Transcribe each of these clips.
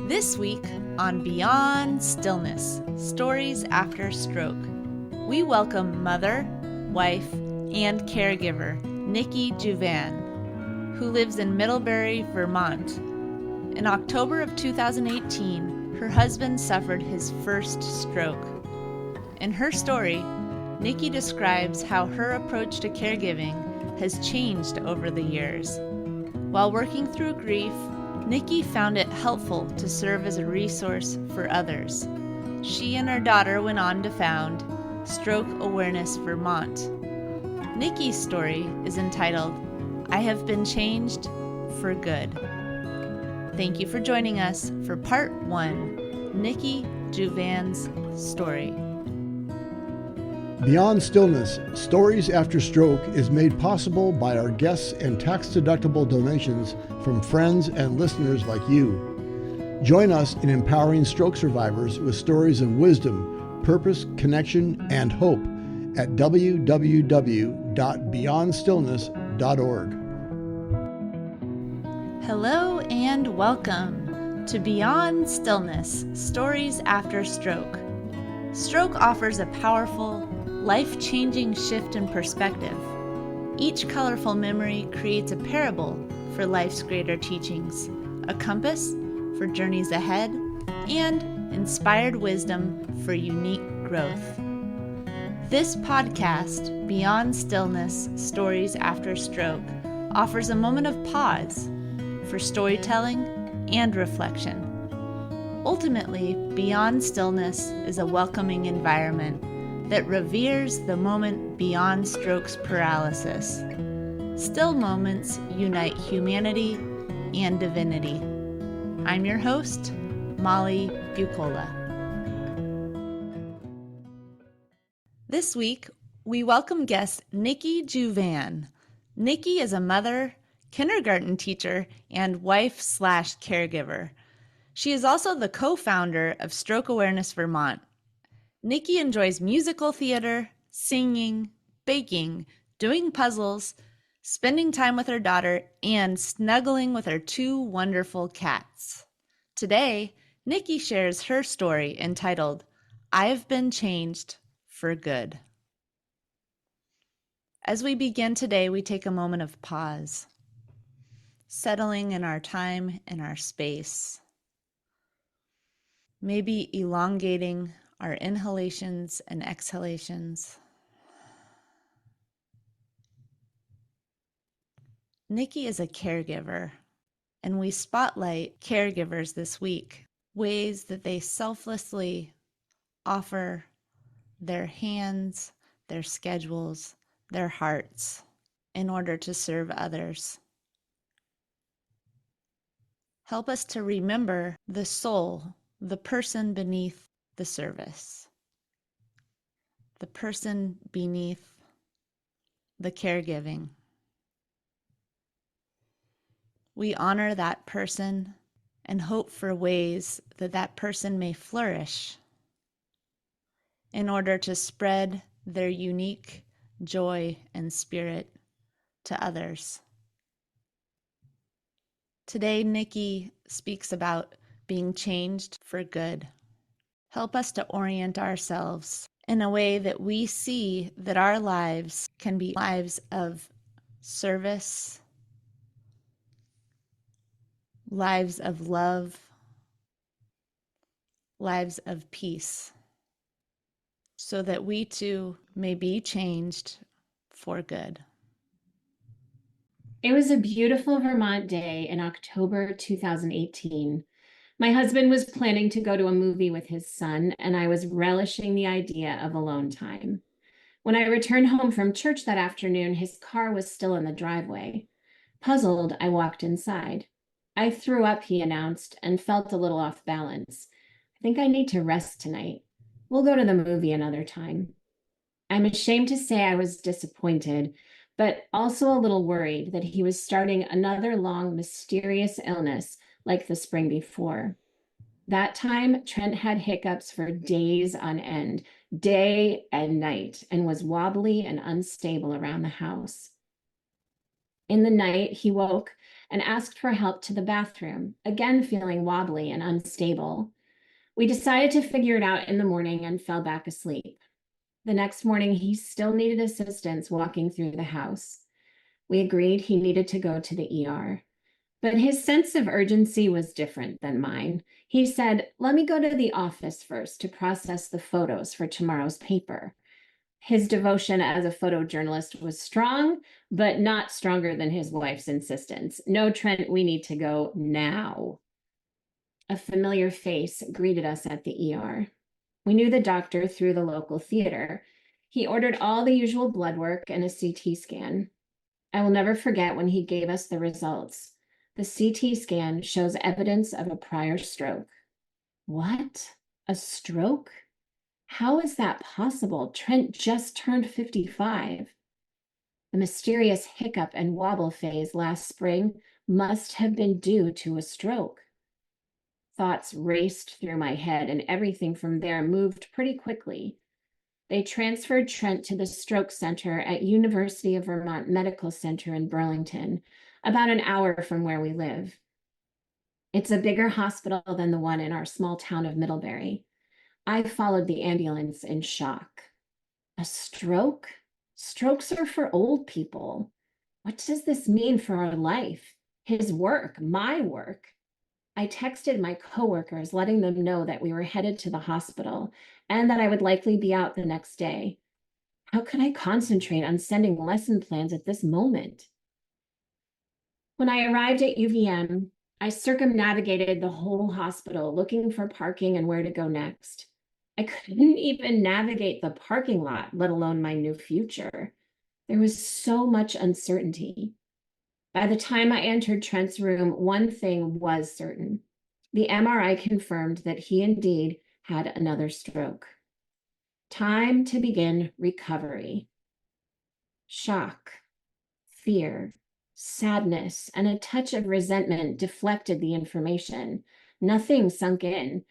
This week on Beyond Stillness, Stories After Stroke, we welcome mother, wife, and caregiver Nikki Juvan, who lives in Middlebury, Vermont. In October of 2018, her husband suffered his first stroke. In her story, Nikki describes how her approach to caregiving has changed over the years. While working through grief, Nikki found it helpful to serve as a resource for others. She and her daughter went on to found Stroke Awareness Vermont. Nikki's story is entitled, I Have Been Changed for Good. Thank you for joining us for part 1, Nikki Juvan's story. Beyond Stillness, Stories After Stroke is made possible by our guests and tax-deductible donations from friends and listeners like you. Join us in empowering stroke survivors with stories of wisdom, purpose, connection, and hope at www.beyondstillness.org. Hello and welcome to Beyond Stillness, Stories After Stroke. Stroke offers a powerful, life-changing shift in perspective. Each colorful memory creates a parable for life's greater teachings, a compass for journeys ahead, and inspired wisdom for unique growth. This podcast, Beyond Stillness, Stories After Stroke, offers a moment of pause for storytelling and reflection. Ultimately, Beyond Stillness is a welcoming environment that reveres the moment beyond stroke's paralysis. Still moments unite humanity and divinity. I'm your host, Molly Bucola. This week, we welcome guest Nikki Juvan. Nikki is a mother, kindergarten teacher, and wife/caregiver. She is also the co-founder of Stroke Awareness Vermont. Nikki enjoys musical theater, singing, baking, doing puzzles, spending time with her daughter, and snuggling with her 2 wonderful cats. Today, Nikki shares her story entitled, I've Been Changed for Good. As we begin today, we take a moment of pause, settling in our time and our space. Maybe elongating our inhalations and exhalations. Nikki is a caregiver, and we spotlight caregivers this week, ways that they selflessly offer their hands, their schedules, their hearts in order to serve others. Help us to remember the soul, the person beneath the service, the person beneath the caregiving. We honor that person and hope for ways that that person may flourish in order to spread their unique joy and spirit to others. Today, Nikki speaks about being changed for good. Help us to orient ourselves in a way that we see that our lives can be lives of service, lives of love, lives of peace, so that we too may be changed for good. It was a beautiful Vermont day in October 2018. My husband was planning to go to a movie with his son, and I was relishing the idea of alone time. When I returned home from church that afternoon, his car was still in the driveway. Puzzled, I walked inside. I threw up, he announced, and felt a little off balance. I think I need to rest tonight. We'll go to the movie another time. I'm ashamed to say I was disappointed, but also a little worried that he was starting another long, mysterious illness like the spring before. That time, Trent had hiccups for days on end, day and night, and was wobbly and unstable around the house. In the night, he woke and asked for help to the bathroom, again feeling wobbly and unstable. We decided to figure it out in the morning and fell back asleep. The next morning, he still needed assistance walking through the house. We agreed he needed to go to the ER. But his sense of urgency was different than mine. He said, "Let me go to the office first to process the photos for tomorrow's paper." His devotion as a photojournalist was strong, but not stronger than his wife's insistence. "No, Trent, we need to go now." A familiar face greeted us at the ER. We knew the doctor through the local theater. He ordered all the usual blood work and a CT scan. I will never forget when he gave us the results. The CT scan shows evidence of a prior stroke. What? A stroke? How is that possible? Trent just turned 55. The mysterious hiccup and wobble phase last spring must have been due to a stroke. Thoughts raced through my head, and everything from there moved pretty quickly. They transferred Trent to the stroke center at University of Vermont Medical Center in Burlington, about an hour from where we live. It's a bigger hospital than the one in our small town of Middlebury. I followed the ambulance in shock. A stroke? Strokes are for old people. What does this mean for our life? His work, my work. I texted my coworkers, letting them know that we were headed to the hospital and that I would likely be out the next day. How could I concentrate on sending lesson plans at this moment? When I arrived at UVM, I circumnavigated the whole hospital looking for parking and where to go next. I couldn't even navigate the parking lot, let alone my new future. There was so much uncertainty. By the time I entered Trent's room, one thing was certain. The MRI confirmed that he indeed had another stroke. Time to begin recovery. Shock, fear, sadness, and a touch of resentment deflected the information. Nothing sunk in.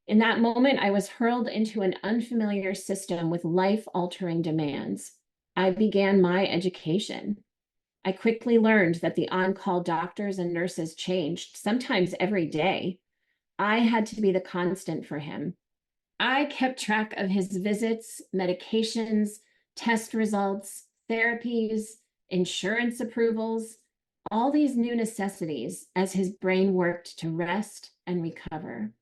In that moment, I was hurled into an unfamiliar system with life-altering demands. I began my education. I quickly learned that the on-call doctors and nurses changed, sometimes every day. I had to be the constant for him. I kept track of his visits, medications, test results, therapies, insurance approvals, all these new necessities as his brain worked to rest and recover.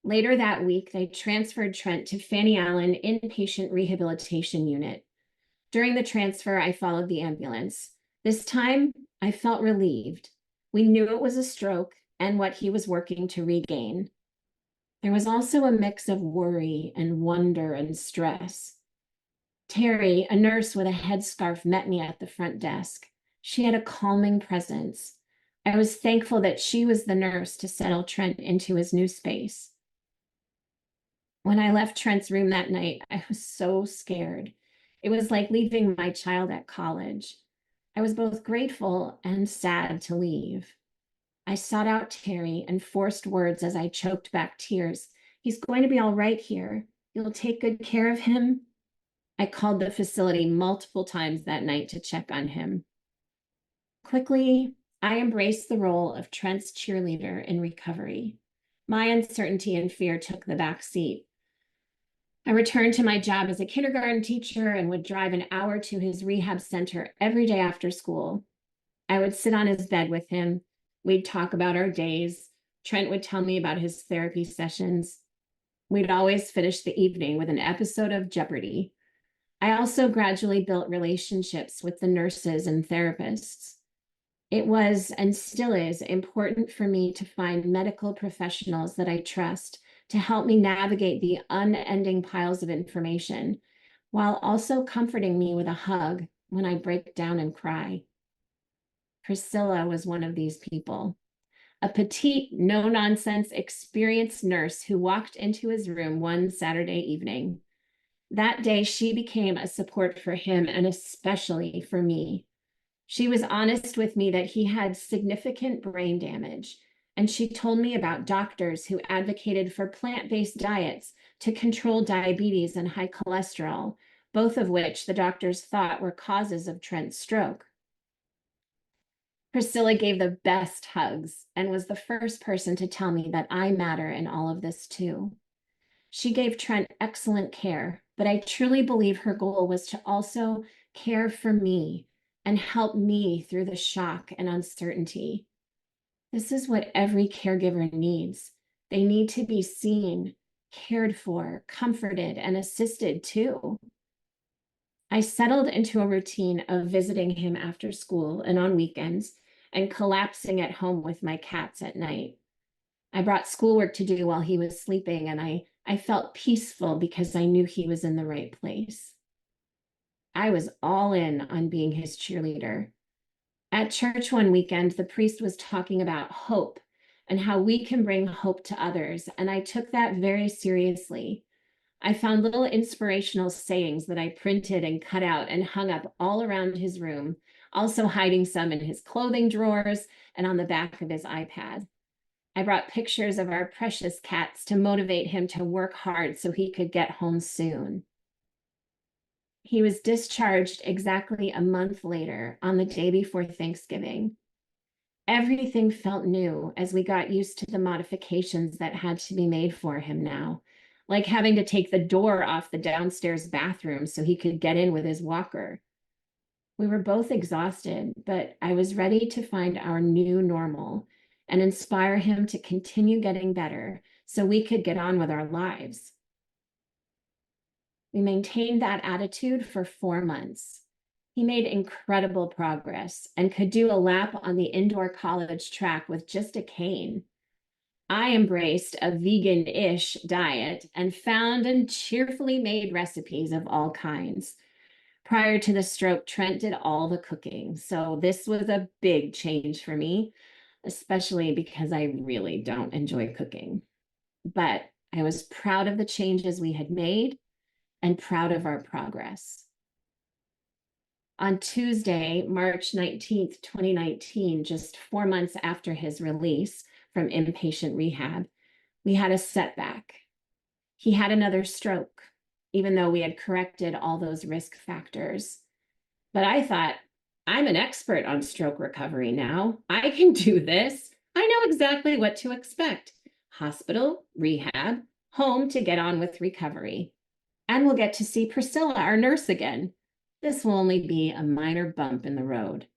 Later that week, they transferred Trent to Fanny Inpatient Rehabilitation Unit. During the transfer, I followed the ambulance. This time, I felt relieved. We knew it was a stroke and what he was working to regain. There was also a mix of worry and wonder and stress. Terry, a nurse with a headscarf, met me at the front desk. She had a calming presence. I was thankful that she was the nurse to settle Trent into his new space. When I left Trent's room that night, I was so scared. It was like leaving my child at college. I was both grateful and sad to leave. I sought out Terry and forced words as I choked back tears. "He's going to be all right here. You'll take good care of him?" I called the facility multiple times that night to check on him. Quickly, I embraced the role of Trent's cheerleader in recovery. My uncertainty and fear took the back seat. I returned to my job as a kindergarten teacher and would drive an hour to his rehab center every day after school. I would sit on his bed with him. We'd talk about our days. Trent would tell me about his therapy sessions. We'd always finish the evening with an episode of Jeopardy! I also gradually built relationships with the nurses and therapists. It was, and still is, important for me to find medical professionals that I trust to help me navigate the unending piles of information, while also comforting me with a hug when I break down and cry. Priscilla was one of these people, a petite, no-nonsense, experienced nurse who walked into his room one Saturday evening. That day, she became a support for him and especially for me. She was honest with me that he had significant brain damage, and she told me about doctors who advocated for plant-based diets to control diabetes and high cholesterol, both of which the doctors thought were causes of Trent's stroke. Priscilla gave the best hugs and was the first person to tell me that I matter in all of this too. She gave Trent excellent care, but I truly believe her goal was to also care for me and help me through the shock and uncertainty. This is what every caregiver needs. They need to be seen, cared for, comforted, and assisted too. I settled into a routine of visiting him after school and on weekends and collapsing at home with my cats at night. I brought schoolwork to do while he was sleeping, and I felt peaceful because I knew he was in the right place. I was all in on being his cheerleader. At church one weekend, the priest was talking about hope and how we can bring hope to others, and I took that very seriously. I found little inspirational sayings that I printed and cut out and hung up all around his room, also hiding some in his clothing drawers and on the back of his iPad. I brought pictures of our precious cats to motivate him to work hard so he could get home soon. He was discharged exactly a month later on the day before Thanksgiving. Everything felt new as we got used to the modifications that had to be made for him now, like having to take the door off the downstairs bathroom so he could get in with his walker. We were both exhausted, but I was ready to find our new normal and inspire him to continue getting better so we could get on with our lives. We maintained that attitude for 4 months. He made incredible progress and could do a lap on the indoor college track with just a cane. I embraced a vegan-ish diet and found and cheerfully made recipes of all kinds. Prior to the stroke, Trent did all the cooking, so this was a big change for me, especially because I really don't enjoy cooking. But I was proud of the changes we had made and proud of our progress. On Tuesday, March 19th, 2019, just 4 months after his release from inpatient rehab, we had a setback. He had another stroke, even though we had corrected all those risk factors. But I thought, I'm an expert on stroke recovery now. I can do this. I know exactly what to expect. Hospital, rehab, home to get on with recovery. And we'll get to see Priscilla, our nurse, again. This will only be a minor bump in the road.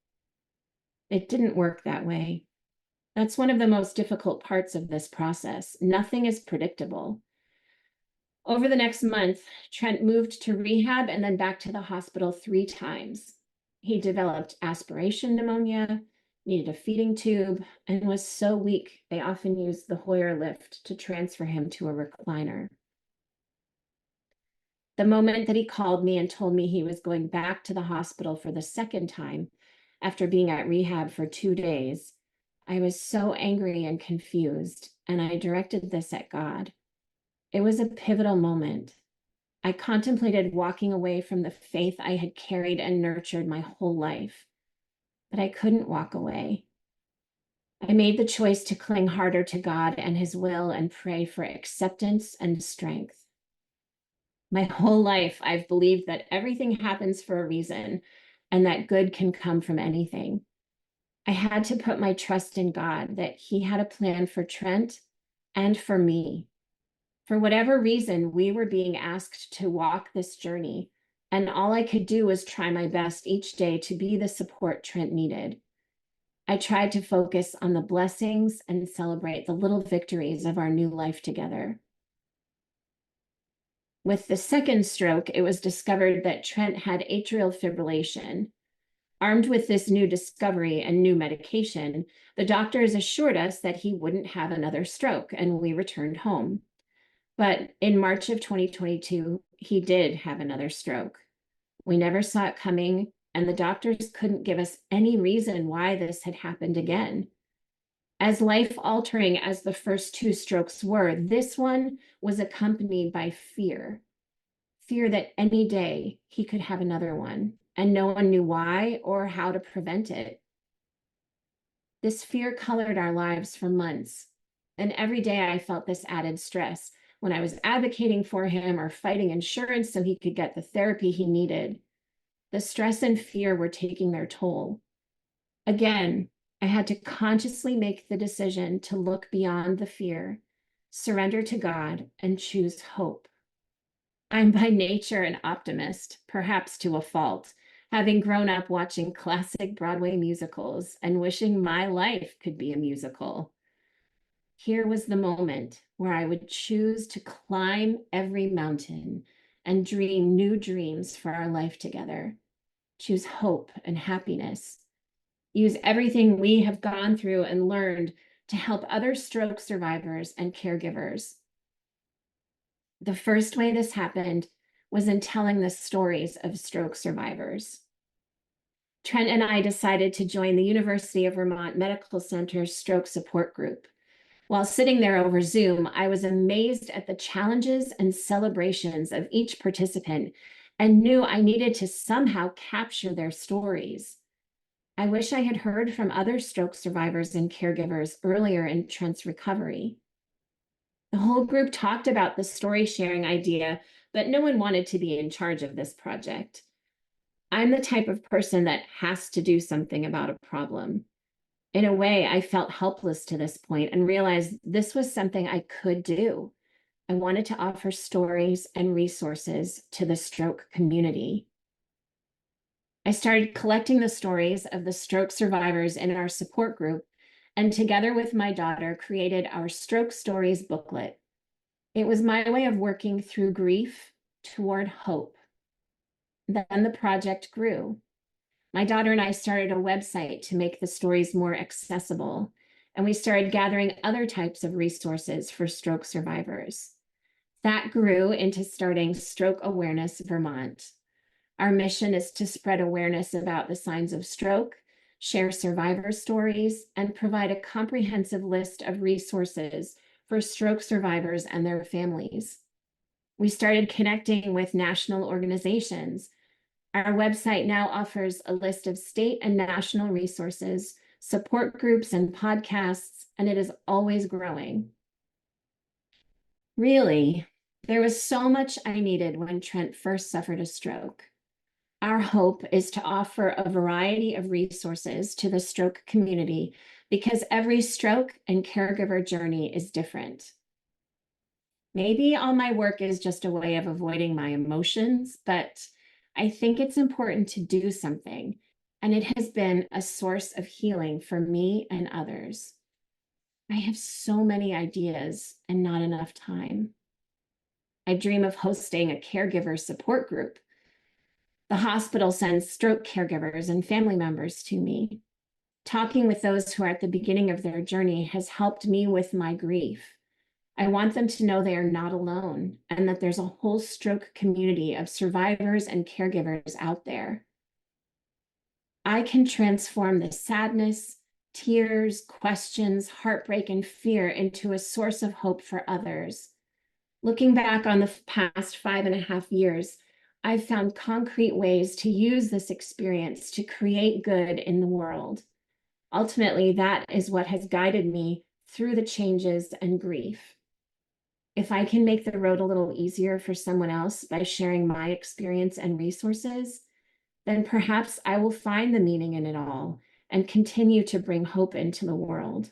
It didn't work that way. That's one of the most difficult parts of this process. Nothing is predictable. Over the next month, Trent moved to rehab and then back to the hospital 3 times. He developed aspiration pneumonia, needed a feeding tube, and was so weak they often used the Hoyer lift to transfer him to a recliner. The moment that he called me and told me he was going back to the hospital for the 2nd time after being at rehab for 2 days, I was so angry and confused, and I directed this at God. It was a pivotal moment. I contemplated walking away from the faith I had carried and nurtured my whole life, but I couldn't walk away. I made the choice to cling harder to God and his will and pray for acceptance and strength. My whole life, I've believed that everything happens for a reason and that good can come from anything. I had to put my trust in God that he had a plan for Trent and for me. For whatever reason, we were being asked to walk this journey, and all I could do was try my best each day to be the support Trent needed. I tried to focus on the blessings and celebrate the little victories of our new life together. With the 2nd stroke, it was discovered that Trent had atrial fibrillation. Armed with this new discovery and new medication, the doctors assured us that he wouldn't have another stroke, and we returned home. But in March of 2022, he did have another stroke. We never saw it coming, and the doctors couldn't give us any reason why this had happened again. As life-altering as the first 2 strokes were, this one was accompanied by fear. Fear that any day he could have another one, and no one knew why or how to prevent it. This fear colored our lives for months, and every day I felt this added stress when I was advocating for him or fighting insurance so he could get the therapy he needed. The stress and fear were taking their toll. Again, I had to consciously make the decision to look beyond the fear, surrender to God, and choose hope. I'm by nature an optimist, perhaps to a fault, having grown up watching classic Broadway musicals and wishing my life could be a musical. Here was the moment where I would choose to climb every mountain and dream new dreams for our life together, choose hope and happiness, use everything we have gone through and learned to help other stroke survivors and caregivers. The first way this happened was in telling the stories of stroke survivors. Trent and I decided to join the University of Vermont Medical Center's stroke support group. While sitting there over Zoom, I was amazed at the challenges and celebrations of each participant and knew I needed to somehow capture their stories. I wish I had heard from other stroke survivors and caregivers earlier in Trent's recovery. The whole group talked about the story sharing idea, but no one wanted to be in charge of this project. I'm the type of person that has to do something about a problem. In a way, I felt helpless to this point and realized this was something I could do. I wanted to offer stories and resources to the stroke community. I started collecting the stories of the stroke survivors in our support group, and together with my daughter, created our Stroke Stories booklet. It was my way of working through grief toward hope. Then the project grew. My daughter and I started a website to make the stories more accessible, and we started gathering other types of resources for stroke survivors. That grew into starting Stroke Awareness Vermont. Our mission is to spread awareness about the signs of stroke, share survivor stories, and provide a comprehensive list of resources for stroke survivors and their families. We started connecting with national organizations. Our website now offers a list of state and national resources, support groups, and podcasts, and it is always growing. Really, there was so much I needed when Trent first suffered a stroke. Our hope is to offer a variety of resources to the stroke community because every stroke and caregiver journey is different. Maybe all my work is just a way of avoiding my emotions, but I think it's important to do something, and it has been a source of healing for me and others. I have so many ideas and not enough time. I dream of hosting a caregiver support group. The hospital sends stroke caregivers and family members to me. Talking with those who are at the beginning of their journey has helped me with my grief. I want them to know they are not alone and that there's a whole stroke community of survivors and caregivers out there. I can transform the sadness, tears, questions, heartbreak, and fear into a source of hope for others. Looking back on the past 5.5 years, I've found concrete ways to use this experience to create good in the world. Ultimately, that is what has guided me through the changes and grief. If I can make the road a little easier for someone else by sharing my experience and resources, then perhaps I will find the meaning in it all and continue to bring hope into the world.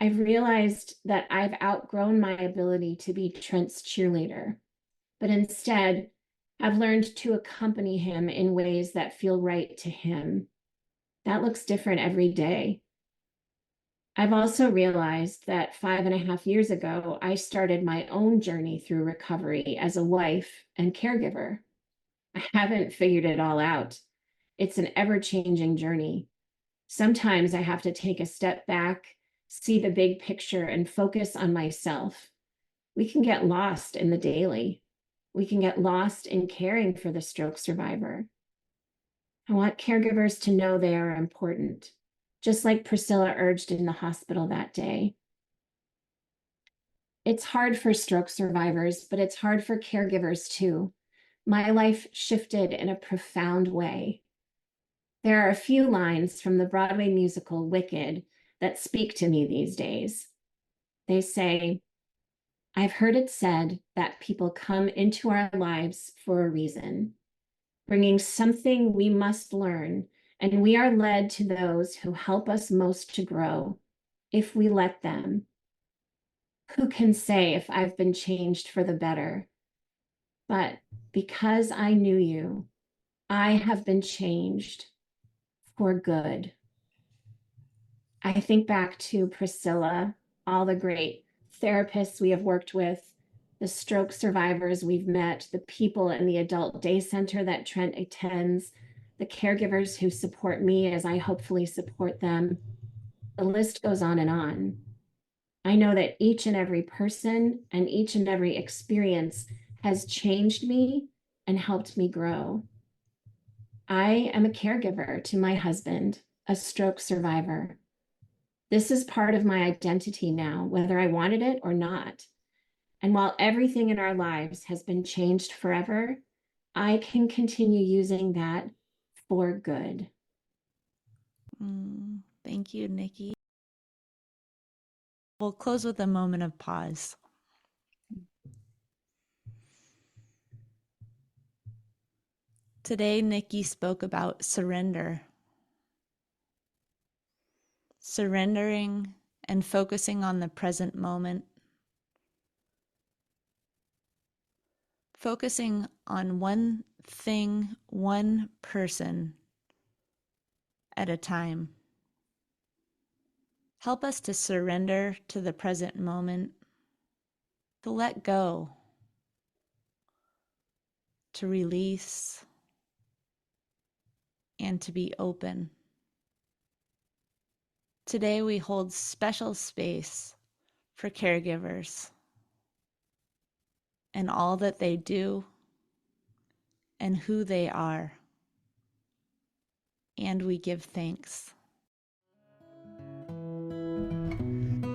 I've realized that I've outgrown my ability to be Trent's cheerleader, but instead have learned to accompany him in ways that feel right to him. That looks different every day. I've also realized that 5.5 years ago, I started my own journey through recovery as a wife and caregiver. I haven't figured it all out. It's an ever-changing journey. Sometimes I have to take a step back, see the big picture, and focus on myself. We can get lost in the daily. We can get lost in caring for the stroke survivor. I want caregivers to know they are important, just like Priscilla urged in the hospital that day. It's hard for stroke survivors, but it's hard for caregivers too. My life shifted in a profound way. There are a few lines from the Broadway musical Wicked that speak to me these days. They say, "I've heard it said that people come into our lives for a reason, bringing something we must learn and we are led to those who help us most to grow if we let them. Who can say if I've been changed for the better? But because I knew you, I have been changed for good. I think back to Priscilla, all the great therapists we have worked with, the stroke survivors we've met, the people in the adult day center that Trent attends, the caregivers who support me as I hopefully support them. The list goes on and on. I know that each and every person and each and every experience has changed me and helped me grow. I am a caregiver to my husband, a stroke survivor. This is part of my identity now, whether I wanted it or not. And while everything in our lives has been changed forever, I can continue using that for good. Thank you, Nikki. We'll close with a moment of pause. Today, Nikki spoke about surrender. Surrendering and focusing on the present moment. Focusing on one thing, one person at a time. Help us to surrender to the present moment, to let go, to release, and to be open. Today we hold special space for caregivers and all that they do and who they are. And we give thanks.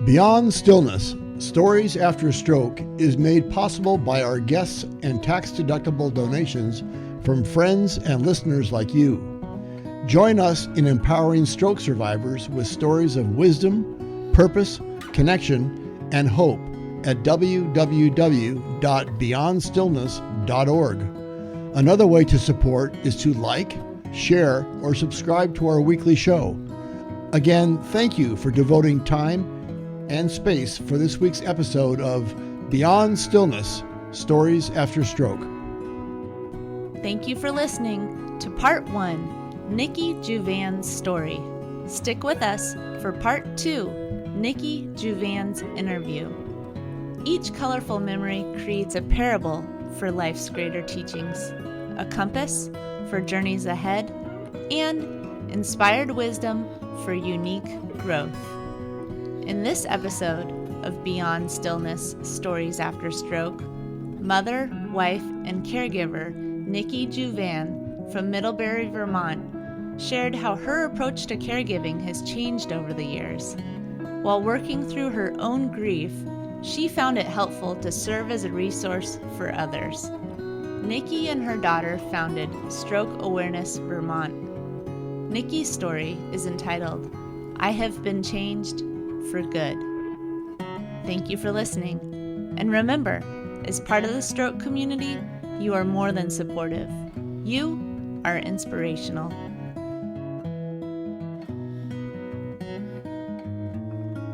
Beyond Stillness, Stories After Stroke is made possible by our guests and tax-deductible donations from friends and listeners like you. Join us in empowering stroke survivors with stories of wisdom, purpose, connection, and hope at www.beyondstillness.org. Another way to support is to like, share, or subscribe to our weekly show. Again, thank you for devoting time and space for this week's episode of Beyond Stillness, Stories After Stroke. Thank you for listening to Part 1, Nikki Juvan's story. Stick with us for Part 2, Nikki Juvan's interview. Each colorful memory creates a parable for life's greater teachings, a compass for journeys ahead, and inspired wisdom for unique growth. In this episode of Beyond Stillness, Stories After Stroke, mother, wife, and caregiver Nikki Juvan from Middlebury, Vermont, shared how her approach to caregiving has changed over the years. While working through her own grief, she found it helpful to serve as a resource for others. Nikki and her daughter founded Stroke Awareness Vermont. Nikki's story is entitled, I Have Been Changed for Good. Thank you for listening. And remember, as part of the stroke community, you are more than supportive. You are inspirational.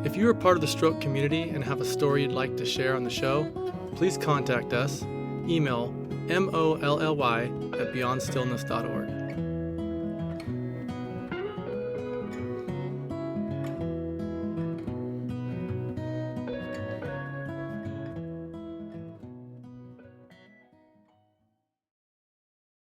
If you are part of the stroke community and have a story you'd like to share on the show, please contact us. Email molly@beyondstillness.org.